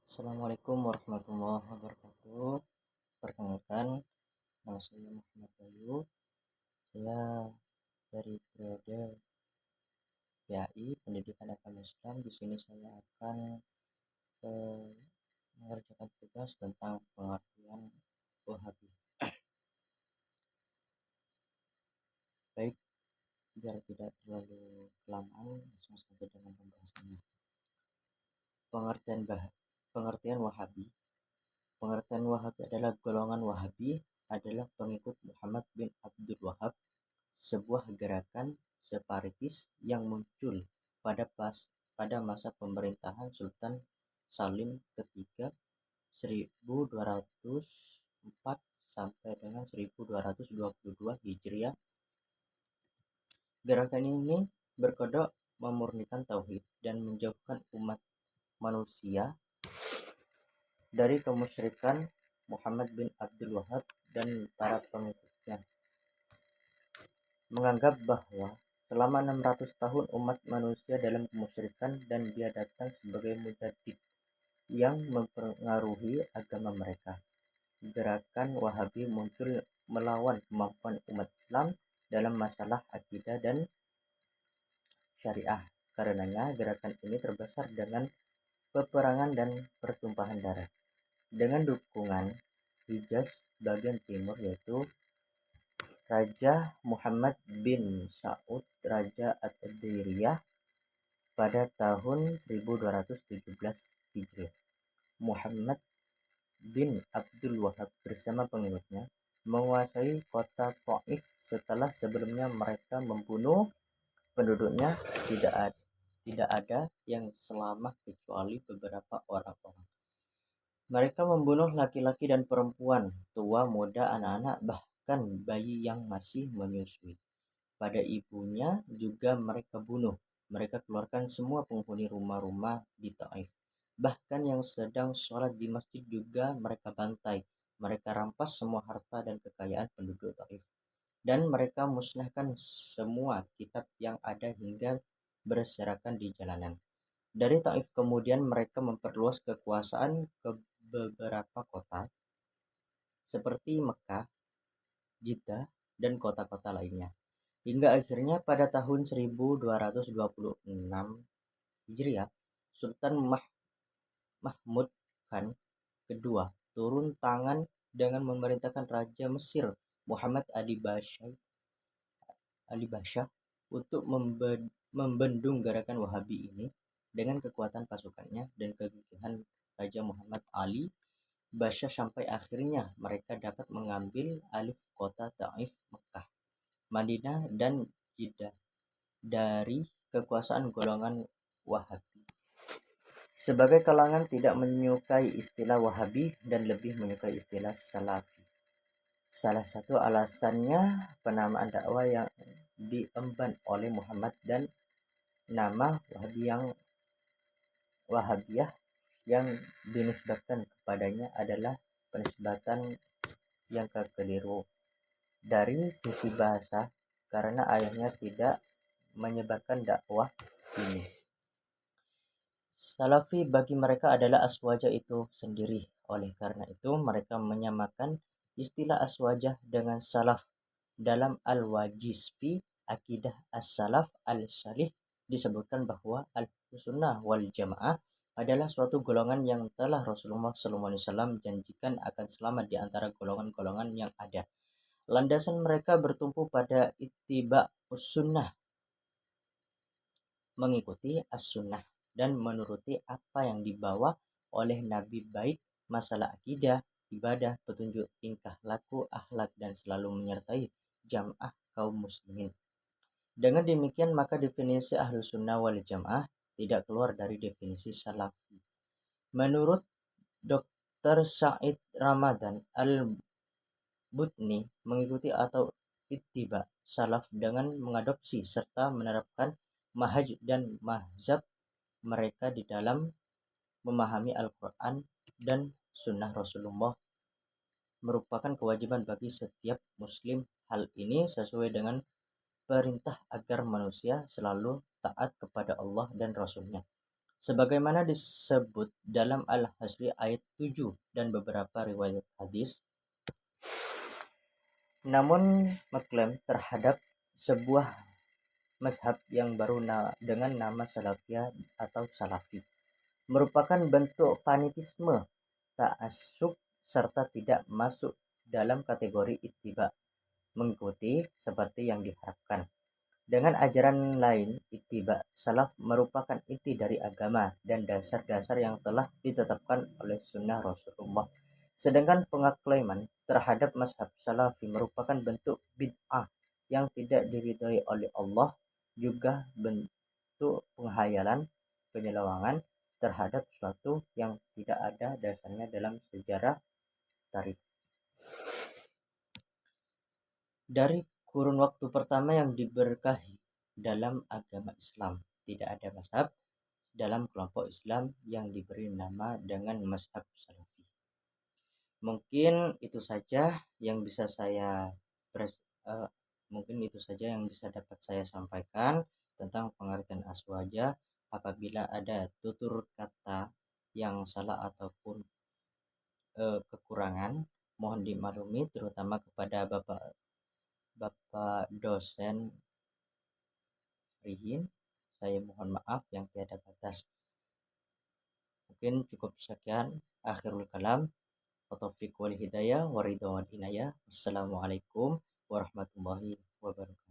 Assalamualaikum warahmatullahi wabarakatuh. Perkenalkan, nama saya Muhammad Bayu. Saya dari periode PAI Pendidikan Agama Islam. Di sini saya akan mengerjakan tugas tentang pengertian Wahabi. Baik, biar tidak terlalu kelamaan, langsung saja dengan pembahasannya. Pengertian Wahabi. Pengertian Wahabi adalah golongan Wahabi adalah pengikut Muhammad bin Abdul Wahab, sebuah gerakan separatis yang muncul pada masa pemerintahan Sultan Salim ketiga 1204 sampai dengan 1222 Hijriah. Gerakan ini berkedok memurnikan tauhid dan menjauhkan umat manusia dari kemusyrikan Muhammad bin Abdul Wahab dan para pengikutnya. Menganggap bahwa selama 600 tahun umat manusia dalam kemusyrikan dan dia datang sebagai mujaddid yang mempengaruhi agama mereka. Gerakan Wahabi muncul melawan kemampuan umat Islam dalam masalah akidah dan syariah. Karenanya gerakan ini terbesar dengan peperangan dan pertumpahan darah. Dengan dukungan Hijaz bagian timur, yaitu Raja Muhammad bin Saud Raja At-Tadiriyah pada tahun 1217 Hijriah. Muhammad bin Abdul Wahab bersama pengikutnya menguasai kota Taif setelah sebelumnya mereka membunuh penduduknya. Tidak ada yang selamat kecuali beberapa orang-orang. Mereka membunuh laki-laki dan perempuan, tua, muda, anak-anak, bahkan bayi yang masih menyusui. Pada ibunya juga mereka bunuh. Mereka keluarkan semua penghuni rumah-rumah di Taif. Bahkan yang sedang sholat di masjid juga mereka bantai. Mereka rampas semua harta dan kekayaan penduduk Taif. Dan mereka musnahkan semua kitab yang ada hingga berserakan di jalanan. Dari Taif kemudian mereka memperluas kekuasaan ke beberapa kota seperti Mekah, Jeddah, dan kota-kota lainnya. Hingga akhirnya pada tahun 1226 Hijriah, Sultan Mahmud Khan kedua turun tangan dengan memerintahkan Raja Mesir Muhammad Ali Basha untuk membendung gerakan Wahabi ini. Dengan kekuatan pasukannya dan kegigihan Raja Muhammad Ali Basha sampai akhirnya mereka dapat mengambil alih kota Taif, Mekah, Madinah, dan Jeddah dari kekuasaan golongan Wahabi. Sebagai kalangan tidak menyukai istilah Wahabi dan lebih menyukai istilah Salafi. Salah satu alasannya penamaan dakwah yang diemban oleh Muhammad dan nama Wahabiyah yang dinisbatkan kepadanya adalah penisbatan yang keliru dari sisi bahasa, karena ayahnya tidak menyebarkan dakwah ini. Salafi bagi mereka adalah aswajah itu sendiri. Oleh karena itu mereka menyamakan istilah aswajah dengan salaf. Dalam Al-Wajizfi Akidah As-Salaf Al-Salih disebutkan bahwa Al-Sunnah wal Jamaah adalah suatu golongan yang telah Rasulullah SAW janjikan akan selamat di antara golongan-golongan yang ada. Landasan mereka bertumpu pada ittiba sunnah, mengikuti as-sunnah dan menuruti apa yang dibawa oleh Nabi, baik masalah akidah, ibadah, petunjuk, tingkah laku, akhlak, dan selalu menyertai jamaah kaum muslimin. Dengan demikian maka definisi Ahlus Sunnah wal Jamaah tidak keluar dari definisi Salafi. Menurut Dr. Said Ramadan Al-Butni, mengikuti atau ittiba salaf dengan mengadopsi serta menerapkan manhaj dan mazhab mereka di dalam memahami Al-Quran dan Sunnah Rasulullah merupakan kewajiban bagi setiap muslim. Hal ini sesuai dengan perintah agar manusia selalu taat kepada Allah dan Rasulnya, Sebagaimana disebut dalam Al-Hasri ayat 7 dan beberapa riwayat hadis. Namun mengklaim terhadap sebuah mazhab yang baru dengan nama Salafiyah atau Salafi merupakan bentuk fanatisme, ta'assub, serta tidak masuk dalam kategori ittiba, mengikuti seperti yang diharapkan. Dengan ajaran lain, ittiba salaf merupakan inti dari agama dan dasar-dasar yang telah ditetapkan oleh sunnah Rasulullah. Sedangkan pengaklaiman terhadap mazhab salafi merupakan bentuk bid'ah yang tidak diridhai oleh Allah, juga bentuk penghayalan, penyelewangan terhadap sesuatu yang tidak ada dasarnya dalam sejarah tarikh. Dari kurun waktu pertama yang diberkahi dalam agama Islam, tidak ada mazhab dalam kelompok Islam yang diberi nama dengan mazhab Salafi. Mungkin itu saja yang bisa saya dapat saya sampaikan tentang pengertian aswaja. Apabila ada tutur kata yang salah ataupun kekurangan, mohon dimaklumi, terutama kepada Bapak dosen Rihin. Saya mohon maaf yang tiada batas. Mungkin cukup sekian. Akhirul kalam. Wa taufiq wal hidayah wa ridha wal inayah. Wassalamualaikum warahmatullahi wabarakatuh.